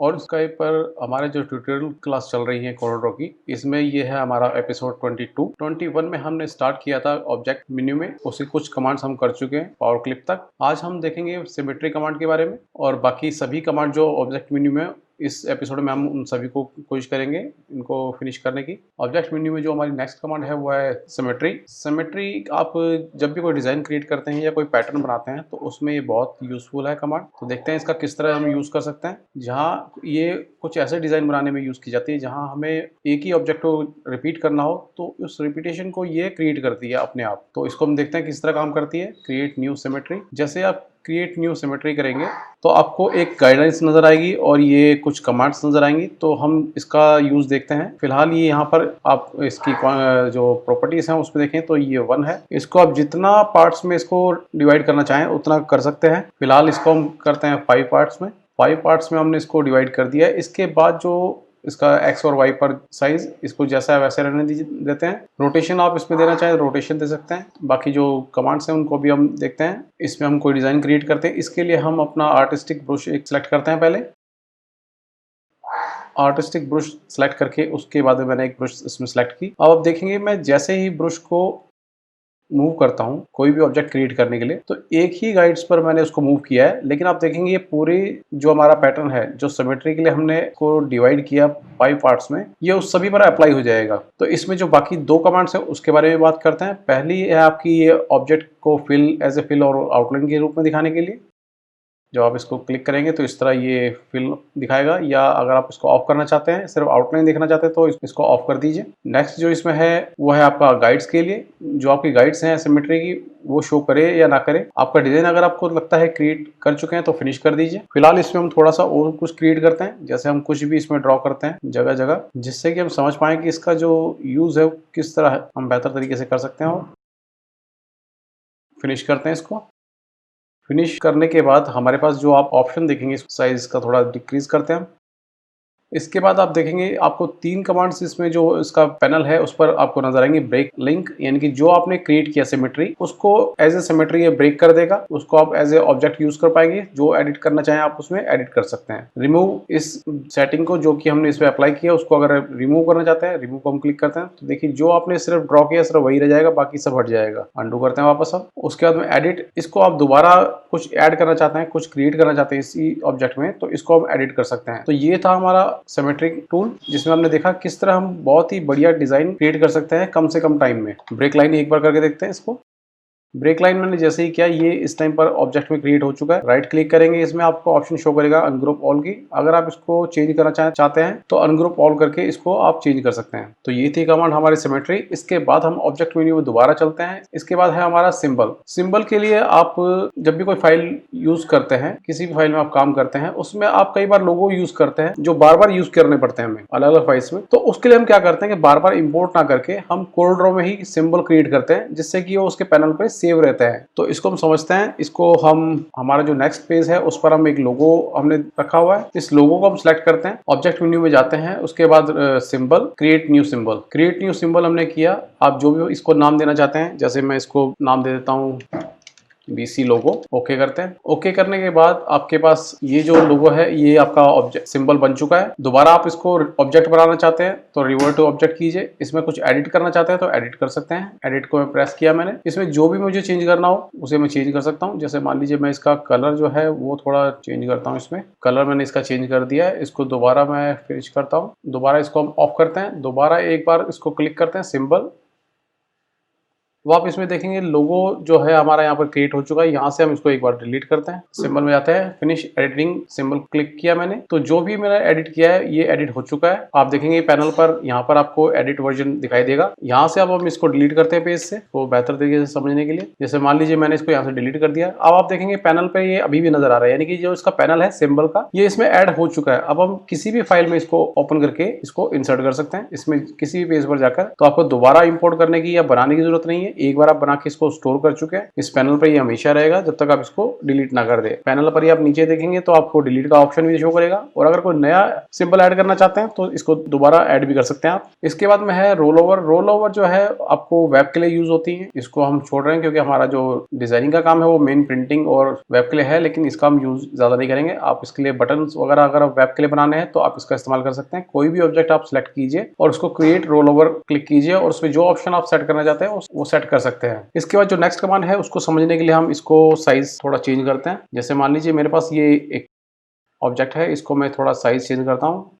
और स्काइप पर हमारे जो ट्यूटोरियल क्लास चल रही है कोरोड्रो की, इसमें ये है हमारा एपिसोड 22। 21 में हमने स्टार्ट किया था ऑब्जेक्ट मेन्यू में, उसकी कुछ कमांड्स हम कर चुके हैं पावर क्लिप तक। आज हम देखेंगे सिमेट्री कमांड के बारे में और बाकी सभी कमांड जो ऑब्जेक्ट मेन्यू में इस एपिसोड में हम उन सभी को कोशिश करेंगे इनको फिनिश करने की। ऑब्जेक्ट मेन्यू में जो हमारी नेक्स्ट कमांड है वो है सिमेट्री। सिमेट्री आप जब भी कोई डिज़ाइन क्रिएट करते हैं या कोई पैटर्न बनाते हैं तो उसमें ये बहुत यूज़फुल है कमांड। तो देखते हैं इसका किस तरह हम यूज़ कर सकते हैं। जहाँ ये कुछ ऐसे डिज़ाइन बनाने में यूज़ की जाती है जहाँ हमें एक ही ऑब्जेक्ट को रिपीट करना हो, तो उस रिपीटेशन को ये क्रिएट करती है अपने आप। तो इसको हम देखते हैं किस तरह काम करती है। क्रिएट न्यू सिमेट्री, जैसे आप क्रिएट न्यू सिमेट्री करेंगे तो आपको एक गाइडलाइंस नजर आएगी और ये कुछ कमांड्स नजर आएंगी। तो हम इसका यूज देखते हैं। फिलहाल ये यहाँ पर आप इसकी जो प्रॉपर्टीज हैं उसमें देखें तो ये 1 है। इसको आप जितना पार्ट्स में इसको डिवाइड करना चाहें उतना कर सकते हैं। फिलहाल इसको हम करते हैं 5 पार्ट्स में। 5 पार्ट्स में हमने इसको डिवाइड कर दिया है। इसके बाद जो इसका एक्स और वाई पर साइज, इसको जैसा है वैसे रहने देते हैं। रोटेशन आप इसमें देना चाहें रोटेशन दे सकते हैं। बाकी जो कमांड्स हैं उनको भी हम देखते हैं। इसमें हम कोई डिज़ाइन क्रिएट करते हैं, इसके लिए हम अपना आर्टिस्टिक ब्रश एक सेलेक्ट करते हैं। पहले आर्टिस्टिक ब्रश सेलेक्ट करके उसके बाद मैंने एक ब्रश इसमें सेलेक्ट की। अब आप देखेंगे मैं जैसे ही ब्रश को मूव करता हूँ कोई भी ऑब्जेक्ट क्रिएट करने के लिए, तो एक ही गाइड्स पर मैंने उसको मूव किया है। लेकिन आप देखेंगे ये पूरी जो हमारा पैटर्न है जो सिमेट्री के लिए हमने को डिवाइड किया 5 पार्ट्स में, ये उस सभी पर अप्लाई हो जाएगा। तो इसमें जो बाकी 2 कमांड्स है उसके बारे में बात करते हैं। पहली है आपकी ये ऑब्जेक्ट को फिल एज ए फिल और आउटलाइन के रूप में दिखाने के लिए। जब आप इसको क्लिक करेंगे तो इस तरह ये फिल दिखाएगा, या अगर आप इसको ऑफ करना चाहते हैं, सिर्फ आउटलाइन देखना चाहते हैं, तो इसको ऑफ कर दीजिए। नेक्स्ट जो इसमें है वो है आपका गाइड्स के लिए। जो आपकी गाइड्स हैं सिमेट्री की वो शो करे या ना करे। आपका डिजाइन अगर आपको लगता है क्रिएट कर चुके हैं तो फिनिश कर दीजिए। फिलहाल इसमें हम थोड़ा सा और कुछ क्रिएट करते हैं, जैसे हम कुछ भी इसमें ड्रॉ करते हैं जगह जगह, जिससे कि हम समझ पाए कि इसका जो यूज है किस तरह हम बेहतर तरीके से कर सकते हैं। और फिनिश करते हैं इसको। फिनिश करने के बाद हमारे पास जो आप ऑप्शन देखेंगे साइज का थोड़ा डिक्रीज करते हैं हम। इसके बाद आप देखेंगे आपको 3 कमांड्स इसमें जो इसका पैनल है उस पर आपको नजर आएंगे। ब्रेक लिंक, यानी कि जो आपने क्रिएट किया सिमेट्री उसको एज ए सिमेट्री ये ब्रेक कर देगा। उसको आप एज ए ऑब्जेक्ट यूज कर पाएंगे। जो एडिट करना चाहें आप उसमें एडिट कर सकते हैं। रिमूव, इस सेटिंग को जो कि हमने इस पर अप्लाई किया उसको अगर रिमूव करना चाहते हैं, रिमूव को हम क्लिक करते हैं तो देखिए जो आपने सिर्फ ड्रॉ किया सिर्फ वही रह जाएगा, बाकी सब हट जाएगा। अंडू करते हैं वापस हम। उसके बाद में एडिट, इसको आप दोबारा कुछ ऐड करना चाहते हैं, कुछ क्रिएट करना चाहते हैं इसी ऑब्जेक्ट में, तो इसको हम एडिट कर सकते हैं। तो ये था हमारा सिमेट्रिक टूल, जिसमें हमने देखा किस तरह हम बहुत ही बढ़िया डिजाइन क्रिएट कर सकते हैं कम से कम टाइम में। ब्रेक लाइन एक बार करके देखते हैं इसको। ब्रेक लाइन मैंने जैसे ही किया ये इस टाइम पर ऑब्जेक्ट में क्रिएट हो चुका है। राइट क्लिक करेंगे, इसमें आपको ऑप्शन शो करेगा अनग्रुप ऑल की। अगर आप इसको चेंज करना चाहते हैं तो अनग्रुप ऑल करके इसको आप चेंज कर सकते हैं। तो ये थी कमांड हमारी सिमेट्री। इसके बाद हम ऑब्जेक्ट मेन्यू में दोबारा चलते हैं। इसके बाद है हमारा सिंबल। सिंबल के लिए आप जब भी कोई फाइल यूज करते हैं, किसी भी फाइल में आप काम करते हैं, उसमें आप कई बार लोगो यूज करते हैं जो बार बार यूज करने पड़ते हैं हमें अलग अलग फाइल्स में। तो उसके लिए हम क्या करते हैं कि बार बार इंपोर्ट ना करके हम कोरड्रॉ में ही सिंबल क्रिएट करते हैं, जिससे कि वो उसके पैनल पे सेव रहता है। तो इसको हम समझते हैं। इसको हम हमारा जो नेक्स्ट पेज है उस पर हम एक लोगो हमने रखा हुआ है। इस लोगो को हम सिलेक्ट करते हैं, ऑब्जेक्ट मेन्यू में जाते हैं, उसके बाद symbol, create new symbol. Create new symbol हमने किया। आप जो भी इसको नाम देना चाहते हैं, जैसे मैं इसको नाम दे देता हूँ BC लोगो। ओके करते हैं। ओके करने के बाद आपके पास ये जो लोगो है ये आपका ऑब्जेक्ट सिंबल बन चुका है। दोबारा आप इसको ऑब्जेक्ट बनाना चाहते हैं तो रिवर्ट टू ऑब्जेक्ट कीजिए। इसमें कुछ एडिट करना चाहते हैं तो एडिट कर सकते हैं। एडिट को मैं प्रेस किया मैंने। इसमें जो भी मुझे चेंज करना हो उसे मैं चेंज कर सकता हूँ। जैसे मान लीजिए मैं इसका कलर जो है वो थोड़ा चेंज करता हूँ। इसमें कलर मैंने इसका चेंज कर दिया है। इसको दोबारा मैं फिनिश करता हूँ। दोबारा इसको हम ऑफ करते हैं। दोबारा एक बार इसको क्लिक करते हैं सिंबल। वो आप इसमें देखेंगे लोगो जो है हमारा यहाँ पर क्रिएट हो चुका है। यहाँ से हम इसको एक बार डिलीट करते हैं। सिंबल में जाते हैं, फिनिश एडिटिंग सिंबल क्लिक किया मैंने, तो जो भी मैंने एडिट किया है ये एडिट हो चुका है। आप देखेंगे पैनल पर यहाँ पर आपको एडिट वर्जन दिखाई देगा। यहाँ से अब हम इसको डिलीट करते हैं पेज से, वो बेहतर तरीके से समझने के लिए। जैसे मान लीजिए मैंने इसको यहाँ से डिलीट कर दिया। अब आप देखेंगे पैनल पर ये अभी भी नजर आ रहा है, यानी कि जो इसका पैनल है सिंबल का ये इसमें ऐड हो चुका है। अब हम किसी भी फाइल में इसको ओपन करके इसको इंसर्ट कर सकते हैं इसमें किसी भी पेज पर जाकर। तो आपको दोबारा इंपोर्ट करने की या बनाने की जरूरत नहीं है। है, एक बार आप बना के इसको स्टोर कर चुके हैं, इस पैनल पर ये हमेशा रहेगा जब तक आप इसको डिलीट ना कर दे। पैनल पर ही आप नीचे देखेंगे तो आपको डिलीट का ऑप्शन भी शो करेगा, और अगर कोई नया सिंबल ऐड करना चाहते हैं तो इसको दोबारा ऐड भी कर सकते हैं आप। इसके बाद में है रोल ओवर। रोल ओवर जो है आपको वेब के लिए यूज होती है, इसको हम छोड़ रहे हैं क्योंकि हमारा जो डिजाइनिंग का काम है वो मेन प्रिंटिंग और वेब के लिए है, लेकिन इसका हम यूज ज्यादा नहीं करेंगे। आप इसके लिए बटन वगैरह अगर आप वेब के लिए बनाने हैं तो आप इसका इस्तेमाल कर सकते हैं। कोई भी ऑब्जेक्ट आप सिलेक्ट कीजिए और उसको क्रिएट रोल ओवर क्लिक कीजिए और उसमें जो ऑप्शन आप सेट करना चाहते हैं वो सेट कर सकते हैं। इसके बाद जो नेक्स्ट कमांड है उसको समझने के लिए हम इसको साइज थोड़ा चेंज करते हैं। जैसे मान लीजिए मेरे पास ये एक ऑब्जेक्ट है, इसको मैं थोड़ा साइज चेंज करता हूँ।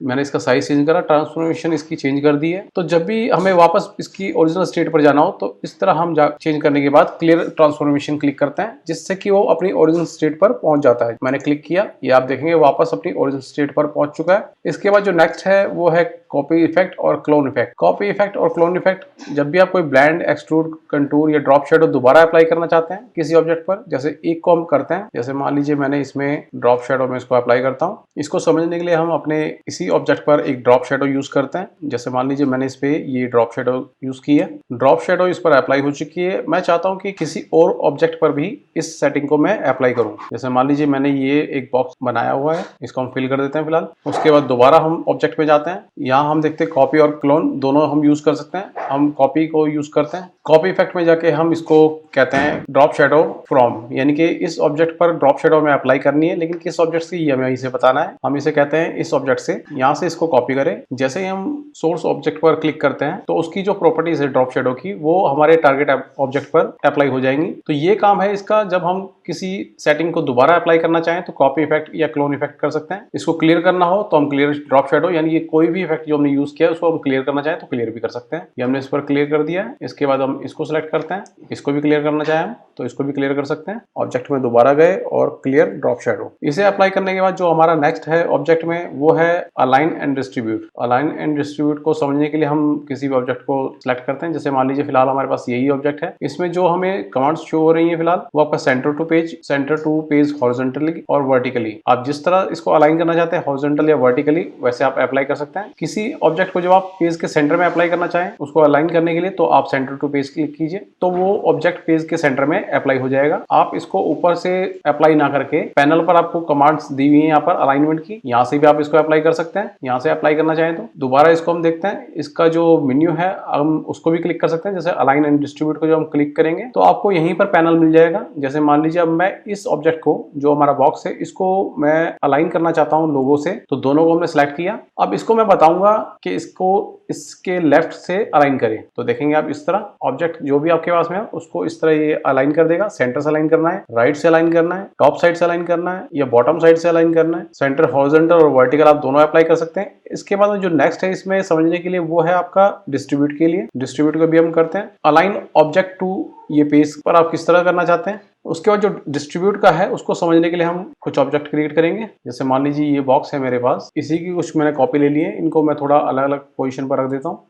मैंने इसका साइज चेंज करा, ट्रांसफॉर्मेशन इसकी चेंज कर दी है। तो जब भी हमें वापस इसकी ओरिजिनल स्टेट पर जाना हो तो इस तरह हम चेंज करने के बाद क्लियर ट्रांसफॉर्मेशन क्लिक करते हैं, जिससे कि वो अपनी ओरिजिनल स्टेट पर पहुंच जाता है। मैंने क्लिक किया, ये आप देखेंगे वापस अपनी ओरिजिनल स्टेट पर पहुंच चुका है। इसके बाद जो नेक्स्ट है वो है कॉपी इफेक्ट और क्लोन इफेक्ट। कॉपी इफेक्ट और क्लोन इफेक्ट, जब भी आप कोई ब्लेंड, एक्सट्रूड, कंटूर या ड्रॉप शेडो दोबारा अप्लाई करना चाहते हैं किसी ऑब्जेक्ट पर, जैसे एक को हम करते हैं, जैसे मान लीजिए मैंने इसमें ड्रॉप शेडो में इसको अप्लाई करता हूँ। इसको समझने के लिए हम अपने इसी ऑब्जेक्ट पर एक ड्रॉप शेडो यूज करते हैं। जैसे मान लीजिए मैंने इस पे ये ड्रॉप शेडो यूज की है, ड्रॉप शेडो इस पर अप्लाई हो चुकी है। मैं चाहता हूं कि किसी और ऑब्जेक्ट पर भी इस सेटिंग को मैं अप्लाई करूं। जैसे मान लीजिए मैंने ये एक बॉक्स बनाया हुआ है, इसको हम फिल कर देते हैं फिलहाल। उसके बाद दोबारा हम ऑब्जेक्ट पे जाते हैं, यहाँ हम देखते हैं कॉपी और क्लोन दोनों हम यूज कर सकते हैं। हम कॉपी को यूज करते हैं। कॉपी इफेक्ट में जाके हम इसको कहते हैं ड्रॉप शेडो फ्रॉम, यानी कि इस ऑब्जेक्ट पर ड्रॉप शेडो में अप्लाई करनी है, लेकिन किस ऑब्जेक्ट से ये हमें इसे बताना है। हम इसे कहते हैं इस ऑब्जेक्ट से, यहाँ से इसको कॉपी करें। जैसे ही हम सोर्स ऑब्जेक्ट पर क्लिक करते हैं तो उसकी जो प्रॉपर्टीज है ड्रॉप शेडो की, वो हमारे टारगेट ऑब्जेक्ट पर अप्लाई हो जाएंगी। तो ये काम है इसका। जब हम किसी सेटिंग को दोबारा अप्लाई करना चाहें तो कॉपी इफेक्ट या क्लोन इफेक्ट कर सकते हैं। इसको क्लियर करना हो तो हम क्लियर ड्रॉप शेडो, यानी कि कोई भी इफेक्ट जो हमने यूज किया है उसको हम क्लियर करना चाहें तो क्लियर भी कर सकते हैं। ये हमने इस पर क्लियर कर दिया है। इसके बाद हम इसको सिलेक्ट करते हैं, इसको भी क्लियर करना चाहें तो इसको भी क्लियर कर सकते हैं। ऑब्जेक्ट में दोबारा गए और क्लियर ड्रॉप शेडो। इसे अप्लाई करने के बाद जो हमारा नेक्स्ट है ऑब्जेक्ट में वो है align and distribute. Align and distribute को समझने के लिए हम किसी भी ऑब्जेक्ट को सिलेक्ट करते हैं। जैसे मान लीजिए फिलहाल हमारे पास यही ऑब्जेक्ट है, इसमें जो हमें कमांड्स शो हो रही है फिलहाल वो आपका सेंटर टू पेज हॉरिजॉन्टली और वर्टिकली। आप जिस तरह इसको अलाइन करना चाहते हैं हॉरिजॉन्टल या वर्टिकली, वैसे आप अप्लाई कर सकते हैं। किसी ऑब्जेक्ट को जब आप पेज के सेंटर में अप्लाई करना चाहें उसको अलाइन करने के लिए, तो आप सेंटर टू पेज क्लिक कीजिए तो वो ऑब्जेक्ट पेज के सेंटर में अप्लाई हो जाएगा। आप इसको ऊपर से अप्लाई ना करके पैनल पर आपको कमांड्स दी हुई है यहाँ पर अलाइनमेंट की, यहाँ से भी आप इसको अप्लाई कर सकते हैं। यहाँ से अप्लाई करना चाहें तो दोबारा इसको हम देखते हैं, इसका जो मेन्यू है हम उसको भी क्लिक कर सकते हैं। जैसे अलाइन एंड डिस्ट्रीब्यूट को जो हम क्लिक करेंगे तो आपको यहीं पर पैनल मिल जाएगा। जैसे मान लीजिए अब मैं इस ऑब्जेक्ट को, जो हमारा बॉक्स है, इसको मैं अलाइन करना चाहता हूँ लोगो से, तो दोनों को हमने सेलेक्ट किया। अब इसको मैं बताऊंगा कि इसको इसके लेफ्ट से अलाइन करें, तो देखेंगे आप इस तरह ऑब्जेक्ट जो भी आपके पास में है उसको इस तरह ये अलाइन कर देगा। सेंटर से अलाइन करना है, राइट से अलाइन करना है, टॉप साइड से अलाइन करना है या बॉटम साइड से अलाइन करना है। सेंटर हॉरिजॉन्टल और वर्टिकल आप दोनों अप्लाई कर सकते हैं। इसके बाद जो नेक्स्ट है इसमें समझने के लिए वो है आपका डिस्ट्रीब्यूट के लिए। डिस्ट्रीब्यूट को भी हम करते हैं अलाइन ऑब्जेक्ट टू, ये पेज पर आप किस तरह करना चाहते हैं। उसके बाद जो डिस्ट्रीब्यूट का है उसको समझने के लिए हम कुछ ऑब्जेक्ट क्रिएट करेंगे। जैसे मान लीजिए ये बॉक्स है मेरे पास, इसी की कुछ मैंने कॉपी ले ली है, इनको मैं थोड़ा अलग अलग पोजीशन पर रख देता हूँ।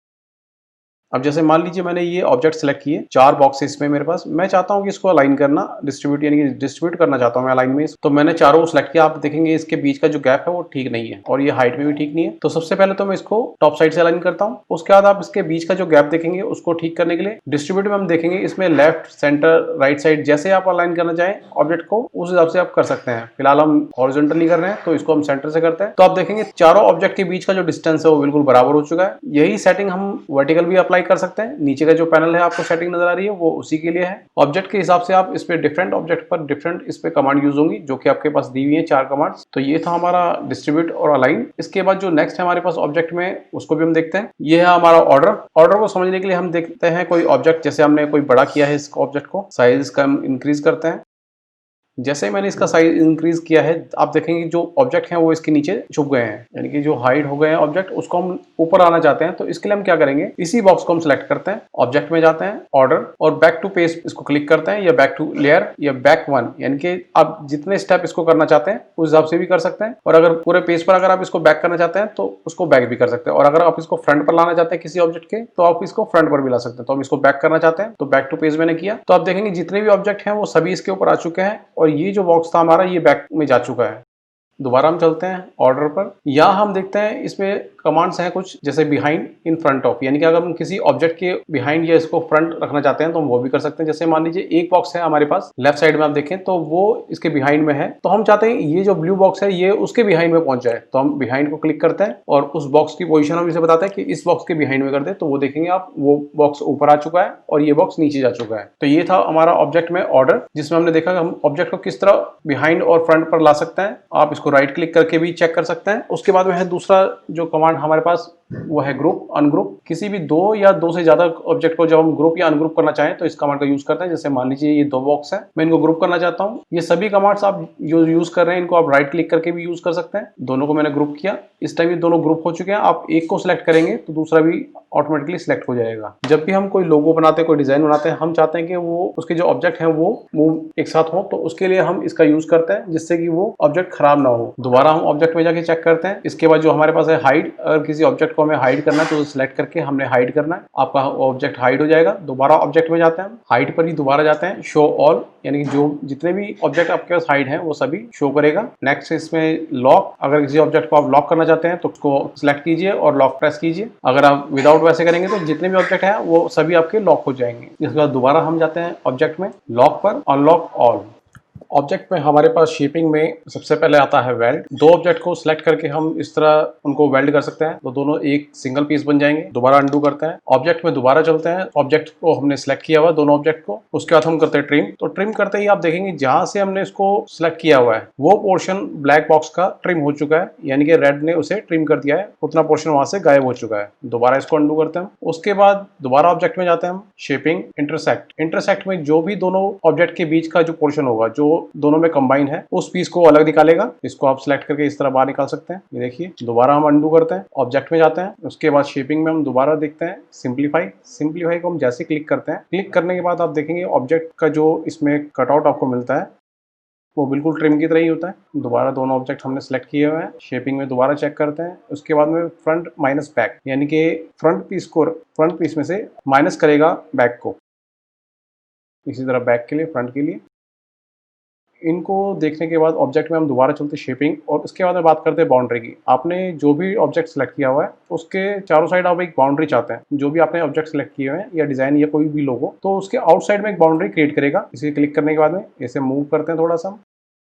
अब जैसे मान लीजिए मैंने ये ऑब्जेक्ट सेलेक्ट किए, 4 बॉक्सेस में मेरे पास, मैं चाहता हूं कि इसको अलाइन करना, डिस्ट्रीब्यूट यानी कि डिस्ट्रीब्यूट करना चाहता हूं मैं अलाइन में। तो मैंने चारों को सिलेक्ट किया। आप देखेंगे इसके बीच का जो गैप है वो ठीक नहीं है और ये हाइट में भी ठीक नहीं है। तो सबसे पहले तो मैं इसको टॉप साइड से अलाइन करता हूँ। उसके बाद आप इसके बीच का जो गैप देखेंगे उसको ठीक करने के लिए डिस्ट्रीब्यूट में हम देखेंगे इसमें लेफ्ट, सेंटर, राइट साइड जैसे आप अलाइन करना चाहें ऑब्जेक्ट को उस हिसाब से आप कर सकते हैं। फिलहाल हम हॉरिजॉन्टली कर रहे हैं तो इसको हम सेंटर से करते हैं। तो आप देखेंगे चारों ऑब्जेक्ट के बीच का जो डिस्टेंस है वो बिल्कुल बराबर हो चुका है। यही सेटिंग हम वर्टिकल भी अप्लाई कर सकते हैं। नीचे का जो पैनल है आपको सेटिंग नजर आ रही है वो उसी के लिए है। ऑब्जेक्ट के हिसाब से आप इस पे डिफरेंट ऑब्जेक्ट पर डिफरेंट इस पे कमांड यूज होंगी, जो कि आपके पास दी हुई है 4 कमांड्स। तो ये था हमारा डिस्ट्रीब्यूट और अलाइन। इसके बाद जो नेक्स्ट है हमारे पास ऑब्जेक्ट में, उसको भी हम देखते हैं। ये है हमारा ऑर्डर। ऑर्डर को समझने के लिए हम देखते हैं कोई ऑब्जेक्ट, जैसे हमने कोई बड़ा किया है इस ऑब्जेक्ट को, साइज इसका हम इंक्रीज करते हैं। जैसे मैंने इसका साइज इंक्रीज किया है आप देखेंगे जो ऑब्जेक्ट हैं वो इसके नीचे छुप गए हैं, यानी कि जो हाइड हो गए हैं ऑब्जेक्ट, उसको हम ऊपर आना चाहते हैं। तो इसके लिए हम क्या करेंगे, इसी बॉक्स को हम सिलेक्ट करते हैं, ऑब्जेक्ट में जाते हैं, ऑर्डर और बैक टू पेज इसको क्लिक करते हैं, या बैक टू लेयर या बैक 1, यानी कि आप जितने स्टेप इसको करना चाहते हैं उस हिसाब से भी कर सकते हैं। और अगर पूरे पेज पर अगर आप इसको बैक करना चाहते हैं तो उसको बैक भी कर सकते हैं। और अगर आप इसको फ्रंट पर लाना चाहते हैं किसी ऑब्जेक्ट के, तो आप इसको फ्रंट पर भी ला सकते हैं। तो हम इसको बैक करना चाहते हैं तो बैक टू पेज मैंने किया। तो आप देखेंगे जितने भी ऑब्जेक्ट हैं वो सभी इसके ऊपर आ चुके हैं और ये जो बॉक्स था हमारा ये बैक में जा चुका है। दोबारा हम चलते हैं ऑर्डर पर। यहाँ हम देखते हैं इसमें कमांड्स हैं कुछ, जैसे बिहाइंड, इन फ्रंट ऑफ, यानी कि अगर हम किसी ऑब्जेक्ट के बिहाइंड या इसको फ्रंट रखना चाहते हैं तो हम वो भी कर सकते हैं। जैसे मान लीजिए एक बॉक्स है हमारे पास लेफ्ट साइड में, आप देखें तो वो इसके बिहाइंड में है, तो हम चाहते हैं ये जो ब्लू बॉक्स है ये उसके बिहाइंड में पहुंच जाए, तो हम बिहाइंड को क्लिक करते हैं और उस बॉक्स की पोजीशन हम इसे बताते हैं कि इस बॉक्स के बिहाइंड में कर दे, तो वो देखेंगे आप वो बॉक्स ऊपर आ चुका है और ये बॉक्स नीचे जा चुका है। तो ये था हमारा ऑब्जेक्ट में ऑर्डर, जिसमें हमने देखा कि हम ऑब्जेक्ट को किस तरह बिहाइंड और फ्रंट पर ला सकते हैं। आप इसको राइट क्लिक करके भी चेक कर सकते हैं। उसके बाद में है दूसरा जो कमांड हमारे पास, वो है ग्रुप अनग्रुप। किसी भी दो या दो से ज्यादा ऑब्जेक्ट को जब हम ग्रुप या अनग्रुप करना चाहें तो इस कमांड का यूज करते हैं। जैसे मान लीजिए ये दो बॉक्स है, मैं इनको ग्रुप करना चाहता हूं। ये सभी कमांड्स आप जो यूज कर रहे हैं इनको आप राइट क्लिक करके भी यूज कर सकते हैं। दोनों को मैंने ग्रुप किया, इस टाइम ये दोनों ग्रुप हो चुके हैं। आप एक को सिलेक्ट करेंगे तो दूसरा भी ऑटोमेटिकली सिलेक्ट हो जाएगा। जब भी हम कोई लोगो बनाते हैं, कोई डिजाइन बनाते हैं, हम चाहते हैं कि वो उसके जो ऑब्जेक्ट हैं वो मूव एक साथ हो, तो उसके लिए हम इसका यूज करते हैं जिससे कि वो ऑब्जेक्ट खराब ना हो। दोबारा हम ऑब्जेक्ट में जाके चेक करते हैं। इसके बाद जो हमारे पास है हाइड, अगर किसी ऑब्जेक्ट को हमें हाइड करना है तो सिलेक्ट करके हमने हाइड करना है, आपका ऑब्जेक्ट हाइड हो जाएगा। दोबारा ऑब्जेक्ट में जाते हैं, हाइड पर ही दोबारा जाते हैं, शो ऑल, यानी कि जो जितने भी ऑब्जेक्ट आपके पास हाइड है वो सभी शो करेगा। नेक्स्ट इसमें लॉक, अगर किसी ऑब्जेक्ट को आप लॉक करना चाहते हैं तो उसको सिलेक्ट कीजिए और लॉक प्रेस कीजिए। अगर आप विदाउट वैसे करेंगे तो जितने भी ऑब्जेक्ट हैं वो सभी आपके लॉक हो जाएंगे। इसके बाद दोबारा हम जाते हैं ऑब्जेक्ट में, लॉक पर, अनलॉक ऑल। ऑब्जेक्ट में हमारे पास शेपिंग में सबसे पहले आता है वेल्ड। दो ऑब्जेक्ट को सिलेक्ट करके हम इस तरह उनको वेल्ड कर सकते हैं, तो दोनों एक सिंगल पीस बन जाएंगे। दोबारा अंडू करते हैं, ऑब्जेक्ट में दोबारा चलते हैं। ऑब्जेक्ट को हमने सिलेक्ट किया हुआ दोनों ऑब्जेक्ट को, उसके बाद हम करते हैं ट्रिम। तो ट्रिम करते ही आप देखेंगे जहां से हमने इसको सिलेक्ट किया हुआ है वो पोर्शन ब्लैक बॉक्स का ट्रिम हो चुका है, यानी कि रेड ने उसे ट्रिम कर दिया है, उतना पोर्शन वहां से गायब हो चुका है। दोबारा इसको अंडू करते हैं। उसके बाद दोबारा ऑब्जेक्ट में जाते हैं हम, शेपिंग, इंटरसेक्ट। इंटरसेक्ट में जो भी दोनों ऑब्जेक्ट के बीच का जो पोर्शन होगा जो दोनों में कंबाइन है उस पीस को अलग निकालेगा। इसको आप सिलेक्ट करके इस तरह बाहर निकाल सकते हैं। ये देखिए, दोबारा हम अंडू करते हैं, ऑब्जेक्ट में जाते हैं। उसके बाद शेपिंग में हम दोबारा देखते हैं सिंप्लीफाई। सिंप्लीफाई को हम जैसे क्लिक करते हैं, क्लिक करने के बाद आप देखेंगे ऑब्जेक्ट का जो इसमें कटआउट आपको मिलता है वो बिल्कुल ट्रिम की तरह ही होता है। दोबारा दोनों ऑब्जेक्ट हमने सेलेक्ट किए हुए हैं, शेपिंग में दोबारा चेक करते हैं। उसके बाद में फ्रंट माइनस बैक, यानी कि फ्रंट पीस में से माइनस करेगा बैक को। इसी तरह बैक के लिए, फ्रंट के लिए। इनको देखने के बाद ऑब्जेक्ट में हम दोबारा चलते शेपिंग, और उसके बाद में बात करते हैं बाउंड्री की। आपने जो भी ऑब्जेक्ट सेलेक्ट किया हुआ है उसके चारों साइड आप एक बाउंड्री चाहते हैं। जो भी आपने ऑब्जेक्ट सेलेक्ट किए हुए हैं या डिजाइन या कोई भी लोगो, तो उसके आउटसाइड में एक बाउंड्री क्रिएट करेगा। इसे क्लिक करने के बाद में इसे मूव करते हैं थोड़ा सा।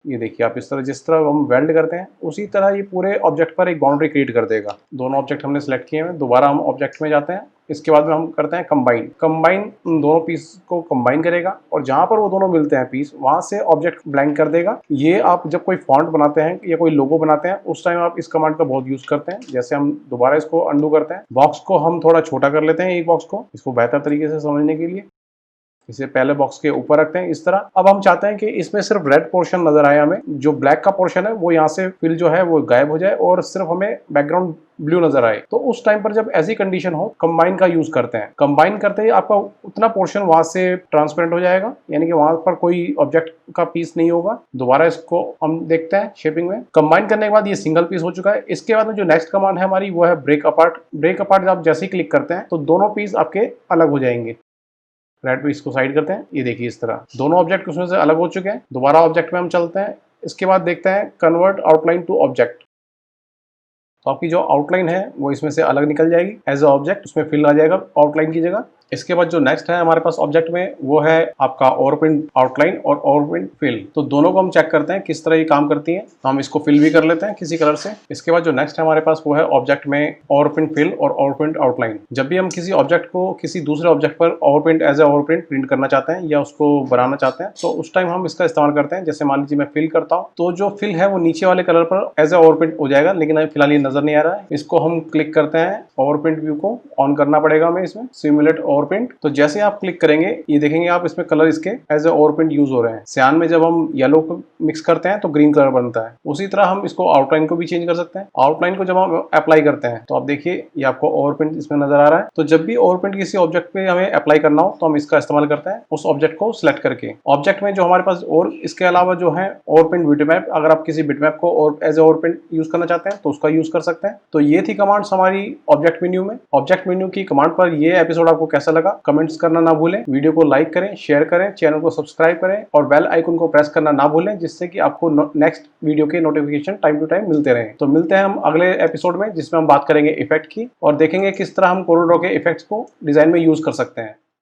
ये देखिए आप, इस तरह जिस तरह हम वेल्ड करते हैं उसी तरह ये पूरे ऑब्जेक्ट पर एक बाउंड्री क्रिएट कर देगा। दोनों ऑब्जेक्ट हमने सेलेक्ट किए हैं। दोबारा हम ऑब्जेक्ट में जाते हैं। इसके बाद में हम करते हैं कंबाइन। कंबाइन दोनों पीस को कंबाइन करेगा और जहां पर वो दोनों मिलते हैं पीस, वहां से ऑब्जेक्ट ब्लैंक कर देगा। ये आप जब कोई फॉन्ट बनाते हैं या कोई लोगो बनाते हैं उस टाइम आप इस कमांड का बहुत यूज करते हैं। जैसे हम दोबारा इसको अंडू करते हैं, बॉक्स को हम थोड़ा छोटा कर लेते हैं, एक बॉक्स को, इसको बेहतर तरीके से समझने के लिए। इसे पहले बॉक्स के ऊपर रखते हैं इस तरह। अब हम चाहते हैं कि इसमें सिर्फ रेड पोर्शन नजर आए, हमें जो ब्लैक का पोर्शन है वो यहाँ से फिल जो है वो गायब हो जाए और सिर्फ हमें बैकग्राउंड ब्लू नजर आए। तो उस टाइम पर जब ऐसी कंडीशन हो, कंबाइन का यूज करते हैं। कंबाइन करते ही आपका उतना पोर्शन वहां से ट्रांसपेरेंट हो जाएगा, यानी कि वहां पर कोई ऑब्जेक्ट का पीस नहीं होगा। दोबारा इसको हम देखते हैं शेपिंग में। कंबाइन करने के बाद ये सिंगल पीस हो चुका है। इसके बाद में जो नेक्स्ट कमांड है हमारी वो है ब्रेक अपार्ट। ब्रेक अपार्ट आप जैसे ही क्लिक करते हैं तो दोनों पीस आपके अलग हो जाएंगे। रेड पीस को साइड करते हैं, ये देखिए इस तरह दोनों ऑब्जेक्ट उसमें से अलग हो चुके हैं। दोबारा ऑब्जेक्ट में हम चलते हैं। इसके बाद देखते हैं कन्वर्ट आउटलाइन टू ऑब्जेक्ट। तो आपकी जो आउटलाइन है वो इसमें से अलग निकल जाएगी एज अ ऑब्जेक्ट, उसमें फिल आ जाएगा आउटलाइन की जगह। इसके बाद जो नेक्स्ट है हमारे पास ऑब्जेक्ट में वो है आपका ओवरप्रिंट आउटलाइन और ओवरप्रिंट फिल। तो दोनों को हम चेक करते हैं किस तरह ये काम करती है। तो हम इसको फिल भी कर लेते हैं किसी कलर से। इसके बाद जो नेक्स्ट है हमारे पास वो है ऑब्जेक्ट में ओवरप्रिंट फिल और ओवरप्रिंट आउटलाइन। जब भी हम किसी ऑब्जेक्ट को किसी दूसरे ऑब्जेक्ट पर ओवरप्रिंट एज ए ओवरप्रिंट प्रिंट करना चाहते हैं या उसको बनाना चाहते हैं तो उस टाइम हम इसका इस्तेमाल करते हैं। जैसे मान लीजिए मैं फिल करता हूँ तो जो फिल है वो नीचे वाले कलर पर एज ए ओवरप्रिंट हो जाएगा, लेकिन अभी फिलहाल ये नजर नहीं आ रहा है। इसको हम क्लिक करते हैं, ओवरप्रिंट व्यू को ऑन करना पड़ेगा हमें इसमें, सिमुलेट ओवरप्रिंट। तो जैसे आप क्लिक करेंगे ये देखेंगे आप इसमें कलर इसके एज ए ओवरप्रिंट यूज हो रहे हैं। सियान में जब हम येलो को मिक्स करते हैं तो ग्रीन कलर बनता है। उसी तरह हम इसको आउटलाइन को भी चेंज कर सकते हैं। आउटलाइन को जब हम अप्लाई करते हैं तो आप देखिए ये आपको ओवरप्रिंट इसमें नजर आ रहा है। तो जब भी ओवरप्रिंट किसी ऑब्जेक्ट पे हमें अप्लाई करना हो तो हम इसका इस्तेमाल करते हैं उस ऑब्जेक्ट को सिलेक्ट करके। ऑब्जेक्ट में जो हमारे पास और इसके अलावा जो है ओवरप्रिंट बिटमैप, अगर आप किसी बिटमैप को और एज ए ओवरप्रिंट यूज करना चाहते हैं तो उसका यूज कर सकते हैं। तो ये थी कमांड्स हमारी ऑब्जेक्ट मेन्यू में। ऑब्जेक्ट मेन्यू की कमांड पर ये एपिसोड आपको कैसा कैसा लगा कमेंट्स करना ना भूलें, वीडियो को लाइक करें, शेयर करें, चैनल को सब्सक्राइब करें और बेल आइकन को प्रेस करना ना भूलें, जिससे कि आपको नेक्स्ट वीडियो के नोटिफिकेशन टाइम टू टाइम मिलते रहें। तो मिलते हैं हम अगले एपिसोड में, जिसमें हम बात करेंगे इफेक्ट की और देखेंगे किस तरह हम कोरोड्रॉ के इफेक्ट्स को डिजाइन में यूज कर सकते हैं।